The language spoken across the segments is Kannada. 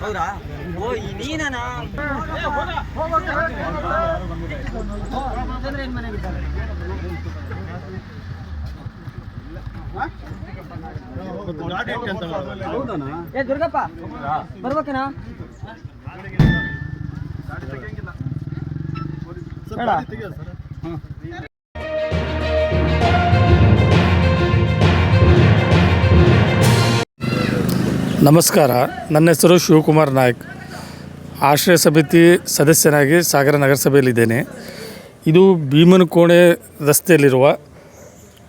ಹೌದಾ? ಓ ನೀನಾ? ಏ ದುರ್ಗಪ್ಪ ಬರ್ಬೇಕನಾ? ನಮಸ್ಕಾರ, ನನ್ನ ಹೆಸರು ಶಿವಕುಮಾರ್ ನಾಯ್ಕ್. ಆಶ್ರಯ ಸಮಿತಿ ಸದಸ್ಯನಾಗಿ ಸಾಗರ ನಗರಸಭೆಯಲ್ಲಿದ್ದೇನೆ. ಇದು ಭೀಮನಕೋಣೆ ರಸ್ತೆಯಲ್ಲಿರುವ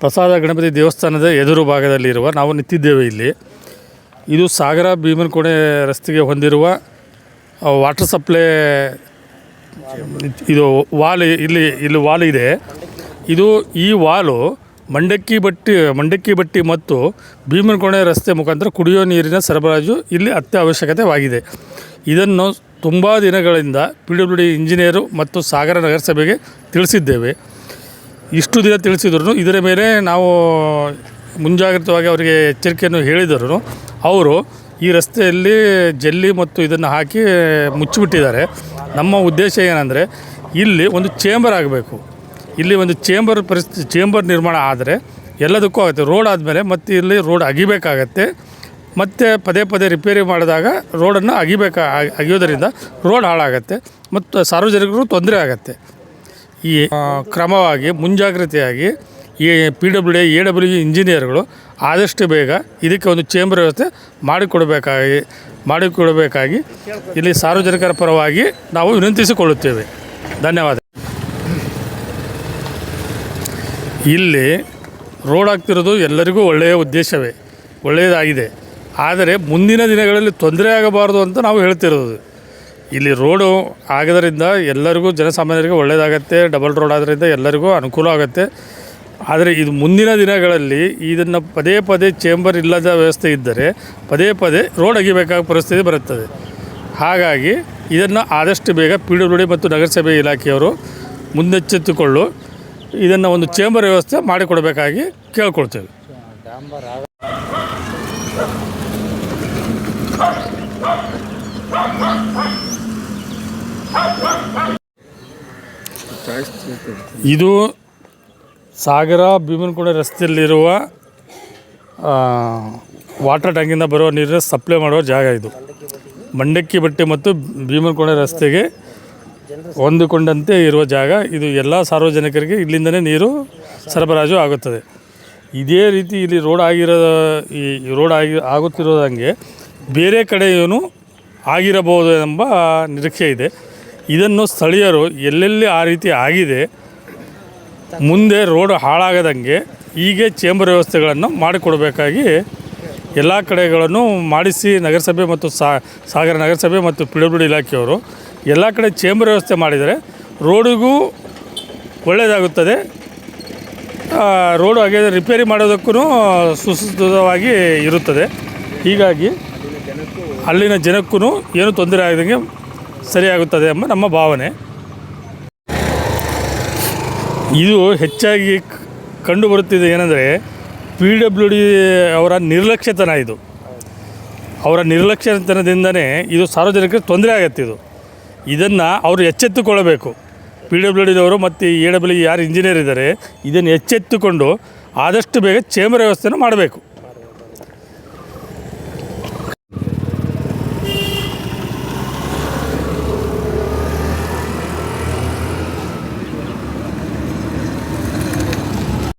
ಪ್ರಸಾದ ಗಣಪತಿ ದೇವಸ್ಥಾನದ ಎದುರು ಭಾಗದಲ್ಲಿರುವ ನಾವು ನಿಂತಿದ್ದೇವೆ. ಇಲ್ಲಿ ಇದು ಸಾಗರ ಭೀಮನಕೋಣೆ ರಸ್ತೆಗೆ ಹೊಂದಿರುವ ವಾಟರ್ ಸಪ್ಲೈ. ಇದು ವಾಲ್ ಇಲ್ಲಿ ವಾಲ್ ಇದೆ. ಈ ವಾಲು ಮಂಡಕ್ಕಿ ಬಟ್ಟಿ ಮತ್ತು ಭೀಮನಕೋಣೆ ರಸ್ತೆ ಮುಖಾಂತರ ಕುಡಿಯೋ ನೀರಿನ ಸರಬರಾಜು ಇಲ್ಲಿ ಅತ್ಯವಶ್ಯಕತೆಯಾಗಿದೆ. ಇದನ್ನು ತುಂಬ ದಿನಗಳಿಂದ PWD ಇಂಜಿನಿಯರು ಮತ್ತು ಸಾಗರ ನಗರಸಭೆಗೆ ತಿಳಿಸಿದ್ದೇವೆ. ಇಷ್ಟು ದಿನ ತಿಳಿಸಿದ್ರು ಇದರ ಮೇಲೆ ನಾವು ಮುಂಜಾಗ್ರತವಾಗಿ ಅವರಿಗೆ ಎಚ್ಚರಿಕೆಯನ್ನು ಹೇಳಿದರು. ಅವರು ಈ ರಸ್ತೆಯಲ್ಲಿ ಜಲ್ಲಿ ಮತ್ತು ಇದನ್ನು ಹಾಕಿ ಮುಚ್ಚಿಬಿಟ್ಟಿದ್ದಾರೆ. ನಮ್ಮ ಉದ್ದೇಶ ಏನಂದರೆ ಇಲ್ಲಿ ಒಂದು ಚೇಂಬರ್ ಆಗಬೇಕು. ಇಲ್ಲಿ ಒಂದು ಚೇಂಬರ್ ನಿರ್ಮಾಣ ಆದರೆ ಎಲ್ಲದಕ್ಕೂ ಆಗುತ್ತೆ. ರೋಡ್ ಆದಮೇಲೆ ಮತ್ತು ಇಲ್ಲಿ ರೋಡ್ ಅಗಿಬೇಕಾಗತ್ತೆ. ಮತ್ತು ಪದೇ ರಿಪೇರಿ ಮಾಡಿದಾಗ ರೋಡನ್ನು ಅಗಿಯೋದರಿಂದ ರೋಡ್ ಹಾಳಾಗತ್ತೆ ಮತ್ತು ಸಾರ್ವಜನಿಕರು ತೊಂದರೆ ಆಗುತ್ತೆ. ಈ ಕ್ರಮವಾಗಿ ಮುಂಜಾಗ್ರತೆಯಾಗಿ ಈ PWD AW ಇಂಜಿನಿಯರ್ಗಳು ಆದಷ್ಟು ಬೇಗ ಇದಕ್ಕೆ ಒಂದು ಚೇಂಬರ್ ವ್ಯವಸ್ಥೆ ಮಾಡಿಕೊಡಬೇಕಾಗಿ ಇಲ್ಲಿ ಸಾರ್ವಜನಿಕರ ಪರವಾಗಿ ನಾವು ವಿನಂತಿಸಿಕೊಳ್ಳುತ್ತೇವೆ. ಧನ್ಯವಾದ. ಇಲ್ಲಿ ರೋಡ್ ಆಗ್ತಿರೋದು ಎಲ್ಲರಿಗೂ ಒಳ್ಳೆಯ ಉದ್ದೇಶವೇ, ಒಳ್ಳೆಯದಾಗಿದೆ. ಆದರೆ ಮುಂದಿನ ದಿನಗಳಲ್ಲಿ ತೊಂದರೆ ಆಗಬಾರ್ದು ಅಂತ ನಾವು ಹೇಳ್ತಿರೋದು. ಇಲ್ಲಿ ರೋಡು ಆಗೋದರಿಂದ ಎಲ್ಲರಿಗೂ ಜನಸಾಮಾನ್ಯರಿಗೆ ಒಳ್ಳೆಯದಾಗತ್ತೆ. ಡಬಲ್ ರೋಡ್ ಆದ್ದರಿಂದ ಎಲ್ಲರಿಗೂ ಅನುಕೂಲ ಆಗುತ್ತೆ. ಆದರೆ ಇದು ಮುಂದಿನ ದಿನಗಳಲ್ಲಿ ಇದನ್ನು ಪದೇ ಚೇಂಬರ್ ಇಲ್ಲದ ವ್ಯವಸ್ಥೆ ಇದ್ದರೆ ಪದೇ ರೋಡ್ ಅಗಿಬೇಕಾದ ಪರಿಸ್ಥಿತಿ ಬರುತ್ತದೆ. ಹಾಗಾಗಿ ಇದನ್ನು ಆದಷ್ಟು ಬೇಗ PWD ಮತ್ತು ನಗರಸಭೆ ಇಲಾಖೆಯವರು ಮುನ್ನೆಚ್ಚೆತ್ತುಕೊಂಡು ಇದನ್ನು ಒಂದು ಚೇಂಬರ್ ವ್ಯವಸ್ಥೆ ಮಾಡಿಕೊಡಬೇಕಾಗಿ ಕೇಳ್ಕೊಳ್ತೇವೆ. ಇದು ಸಾಗರ ಭೀಮನಕೋಣೆ ರಸ್ತೆಯಲ್ಲಿರುವ ವಾಟರ್ ಟ್ಯಾಂಕಿಂದ ಬರುವ ನೀರನ್ನು ಸಪ್ಲೈ ಮಾಡುವ ಜಾಗ. ಇದು ಮಂಡಕ್ಕಿ ಬಟ್ಟಿ ಮತ್ತು ಭೀಮನಕೋಣೆ ರಸ್ತೆಗೆ ಹೊಂದಿಕೊಂಡಂತೆ ಇರುವ ಜಾಗ. ಇದು ಎಲ್ಲ ಸಾರ್ವಜನಿಕರಿಗೆ ಇಲ್ಲಿಂದಲೇ ನೀರು ಸರಬರಾಜು ಆಗುತ್ತದೆ. ಇದೇ ರೀತಿ ಇಲ್ಲಿ ರೋಡ್ ಆಗುತ್ತಿರೋದಂಗೆ ಬೇರೆ ಕಡೆಯೂ ಆಗಿರಬಹುದು ಎಂಬ ನಿರೀಕ್ಷೆ ಇದೆ. ಇದನ್ನು ಸ್ಥಳೀಯರು ಎಲ್ಲೆಲ್ಲಿ ಆ ರೀತಿ ಆಗಿದೆ ಮುಂದೆ ರೋಡ್ ಹಾಳಾಗದಂಗೆ ಹೀಗೆ ಚೇಂಬರ್ ವ್ಯವಸ್ಥೆಗಳನ್ನು ಮಾಡಿಕೊಡಬೇಕಾಗಿ ಎಲ್ಲ ಕಡೆಗಳನ್ನು ಮಾಡಿಸಿ ನಗರಸಭೆ ಮತ್ತು ಸಾಗರ ನಗರಸಭೆ ಮತ್ತು PWD ಇಲಾಖೆಯವರು ಎಲ್ಲ ಕಡೆ ಚೇಂಬರ್ ವ್ಯವಸ್ಥೆ ಮಾಡಿದರೆ ರೋಡಿಗೂ ಒಳ್ಳೆಯದಾಗುತ್ತದೆ. ರೋಡು ಹಾಗೆ ರಿಪೇರಿ ಮಾಡೋದಕ್ಕೂ ಸುಸೂತ್ರವಾಗಿ ಇರುತ್ತದೆ. ಹೀಗಾಗಿ ಅಲ್ಲಿನ ಜನಕ್ಕೂ ಏನು ತೊಂದರೆ ಆಗದಂಗೆ ಸರಿಯಾಗುತ್ತದೆ ಎಂಬ ನಮ್ಮ ಭಾವನೆ. ಇದು ಹೆಚ್ಚಾಗಿ ಕಂಡುಬರುತ್ತಿದೆ ಏನೆಂದರೆ PWD ಅವರ ನಿರ್ಲಕ್ಷ್ಯತನ. ಅವರ ನಿರ್ಲಕ್ಷ್ಯತನದಿಂದನೇ ಇದು ಸಾರ್ವಜನಿಕರಿಗೆ ತೊಂದರೆ ಆಗುತ್ತೆ. ಇದನ್ನು ಅವರು ಎಚ್ಚೆತ್ತುಕೊಳ್ಳಬೇಕು. PWDದವರು ಮತ್ತು AW ಯಾರು ಇಂಜಿನಿಯರ್ ಇದ್ದಾರೆ ಇದನ್ನು ಎಚ್ಚೆತ್ತುಕೊಂಡು ಆದಷ್ಟು ಬೇಗ ಚೇಂಬರ್ ವ್ಯವಸ್ಥೆಯನ್ನು ಮಾಡಬೇಕು.